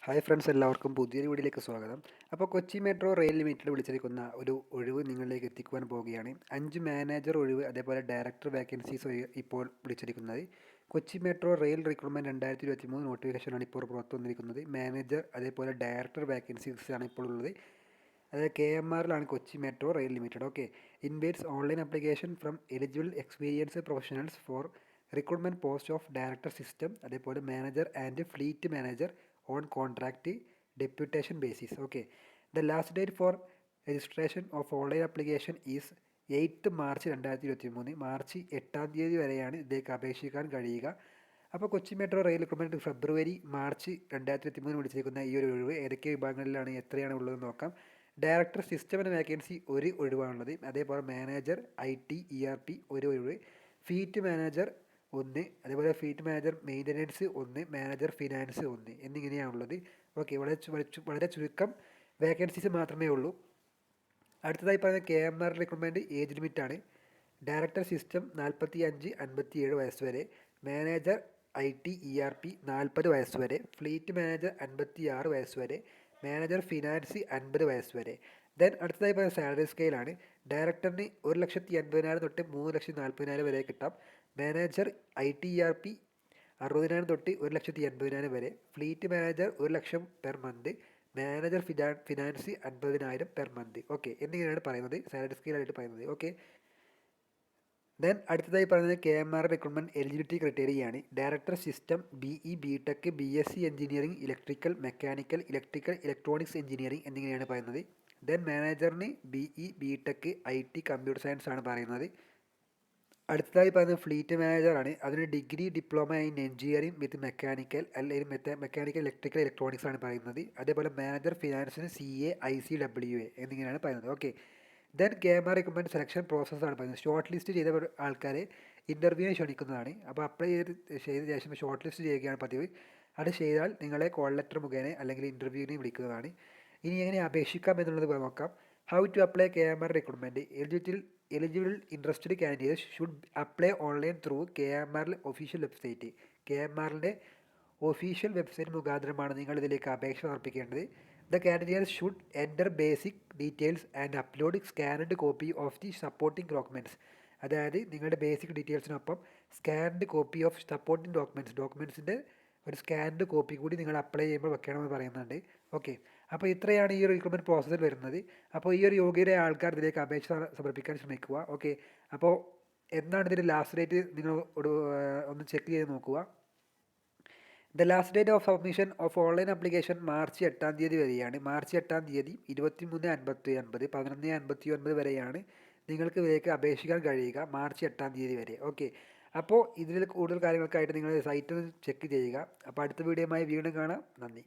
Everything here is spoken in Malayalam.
ഹായ് ഫ്രണ്ട്സ്, എല്ലാവർക്കും പുതിയൊരു വീഡിയോയിലേക്ക് സ്വാഗതം. അപ്പോൾ കൊച്ചി മെട്രോ റെയിൽ ലിമിറ്റഡ് വിളിച്ചിരിക്കുന്ന ഒരു ഒഴിവ് നിങ്ങളിലേക്ക് എത്തിക്കുവാൻ പോവുകയാണ്. 5 മാനേജർ ഒഴിവ്, അതേപോലെ ഡയറക്ടർ വേക്കൻസീസ് ഇപ്പോൾ വിളിച്ചിരിക്കുന്നത്. കൊച്ചി മെട്രോ റെയിൽ റിക്രൂട്ട്മെൻറ്റ് 2023 നോട്ടിഫിക്കേഷനാണ് ഇപ്പോൾ പുറത്തു വന്നിരിക്കുന്നത്. മാനേജർ അതേപോലെ ഡയറക്ടർ വേക്കൻസീസ് ആണ് ഇപ്പോൾ ഉള്ളത്. അതായത് KMRലാണ് Kochi metro rail limited. Okay, invites online application from eligible experience professionals for recruitment post of director system, അതേപോലെ manager and fleet manager on contract deputation basis. Okay, the last date for registration of online application is 8th March 2023. March 8-ാം തീയതി വരെയാണ് ഇതിലേക്ക് അപേക്ഷിക്കാൻ കഴിയുക. അപ്പോൾ കൊച്ചി മെട്രോ റെയിൽ റിക്രൂട്ട്മെൻറ്റ് ഫെബ്രുവരി മാർച്ച് 2023 വിളിച്ചിരിക്കുന്ന ഈ ഒരു ഒഴിവ് ഏതൊക്കെ വിഭാഗങ്ങളിലാണ് എത്രയാണ് ഉള്ളതെന്ന് നോക്കാം. ഡയറക്ടർ സിസ്റ്റം എന്ന വേക്കൻസി ഒരു ഒഴിവാണുള്ളത്. അതേപോലെ മാനേജർ IT ERP ഒരു ഒഴിവ്, ഫീറ്റ് മാനേജർ 1, അതേപോലെ field manager maintenance 1, manager finance 1 എന്നിങ്ങനെയാണുള്ളത്. ഓക്കെ, വളരെ ചുരുക്കം വേക്കൻസീസ് മാത്രമേ ഉള്ളൂ. അടുത്തതായി പറയുന്നത് KMR റിക്രൂട്ട്മെൻറ്റ് ഏജ് ലിമിറ്റാണ്. ഡയറക്ടർ സിസ്റ്റം 45-57 വയസ്സ് വരെ, മാനേജർ IT ERP 40 വയസ്സ് വരെ, ഫ്ലീറ്റ് മാനേജർ 56 വയസ്സ് വരെ, മാനേജർ ഫിനാൻസ് 50 വയസ്സ് വരെ. ദെൻ അടുത്തതായി പറയുന്ന സാലറി സ്കെയിലാണ്. ഡയറക്ടറിന് 1,80,000 തൊട്ട് 3,40,000 വരെ കിട്ടാം. മാനേജർ IT ERP 60,000 തൊട്ട് 1,80,000 വരെ, fleet manager 1,00,000 per month, manager finance 50,000 per month. Okay, എന്നിങ്ങനെയാണ് പറയുന്നത്, സാലറി സ്കെയിലായിട്ട് പറയുന്നത്. ഓക്കെ, ദെൻ അടുത്തതായി പറയുന്നത് KMR റിക്രൂട്ട്മെൻറ്റ് എലിജിബിലിറ്റി ക്രൈറ്റീരിയയാണ്. Director system BE BTech BSc engineering electrical mechanical electrical electronics engineering എന്നിങ്ങനെയാണ് പറയുന്നത്. ദെൻ മാനേജറിന് BE BTech IT computer science ആണ് പറയുന്നത്. അടുത്തതായി പറയുന്നത് ഫ്ലീറ്റ് മാനേജറാണ്. അതിന് degree diploma in engineering with mechanical അല്ലെങ്കിൽ മെക്കാനിക്കൽ ഇലക്ട്രിക്കൽ ഇലക്ട്രോണിക്സ് ആണ് പറയുന്നത്. അതേപോലെ മാനേജർ ഫിനാൻസിന് CA ICWA എന്നിങ്ങനെയാണ് പറയുന്നത്. Okay, then KMR recruitment selection പ്രോസസ്സാണ് പറയുന്നത്. ഷോർട്ട് ലിസ്റ്റ് ചെയ്ത ആൾക്കാരെ ഇൻ്റർവ്യൂവിന് ക്ഷണിക്കുന്നതാണ്. അപ്പോൾ അപ്ലൈ ചെയ്ത ശേഷം ഷോർട്ട് ലിസ്റ്റ് ചെയ്യുകയാണ് പതിവ്. അത് ചെയ്താൽ നിങ്ങളെ കോൾ ലെറ്റർ മുഖേന അല്ലെങ്കിൽ ഇൻ്റർവ്യൂവിന് വിളിക്കുന്നതാണ്. ഇനി എങ്ങനെ അപേക്ഷിക്കാം എന്നുള്ളത് നോക്കാം. How to apply KMR recruitment. Eligible interested candidates should apply online through KMR official website. KMRൻ്റെ ഒഫീഷ്യൽ വെബ്സൈറ്റ് മുഖാന്തരമാണ് നിങ്ങൾ ഇതിലേക്ക് അപേക്ഷ സമർപ്പിക്കേണ്ടത്. The candidates should enter basic details and upload scanned copy of the supporting documents. അതായത് നിങ്ങളുടെ ബേസിക് ഡീറ്റെയിൽസിനൊപ്പം സ്കാൻഡ് കോപ്പി ഓഫ് സപ്പോർട്ടിംഗ് ഡോക്യുമെൻറ്റ്സിൻ്റെ ഒരു സ്കാൻഡ് കോപ്പി കൂടി നിങ്ങൾ അപ്ലൈ ചെയ്യുമ്പോൾ വെക്കണമെന്ന് പറയുന്നുണ്ട്. ഓക്കെ, അപ്പോൾ ഇത്രയാണ് ഈ ഒരു റിക്രൂട്ട്മെൻറ്റ് പ്രോസസ്സിൽ വരുന്നത്. അപ്പോൾ ഈ ഒരു യോഗ്യരായ ആൾക്കാർ ഇതിലേക്ക് അപേക്ഷ സമർപ്പിക്കാൻ ശ്രമിക്കുക. ഓക്കെ, അപ്പോൾ എന്താണ് ഇതിൻ്റെ ലാസ്റ്റ് ഡേറ്റ് നിങ്ങൾ ഒന്ന് ചെക്ക് ചെയ്ത് നോക്കുക. The last date of submission of online application March 8-ാം തീയതി വരെയാണ്. മാർച്ച് 8-ാം തീയതി 23:59 11:59 വരെയാണ് നിങ്ങൾക്ക് ഇതിലേക്ക് അപേക്ഷിക്കാൻ കഴിയുക, മാർച്ച് 8-ാം തീയതി വരെ. ഓക്കെ, അപ്പോൾ ഇതിൽ കൂടുതൽ കാര്യങ്ങൾക്കായിട്ട് നിങ്ങൾ സൈറ്റ് ചെക്ക് ചെയ്യുക. അപ്പോൾ അടുത്ത വീഡിയോയുമായി വീണ്ടും കാണാം. നന്ദി.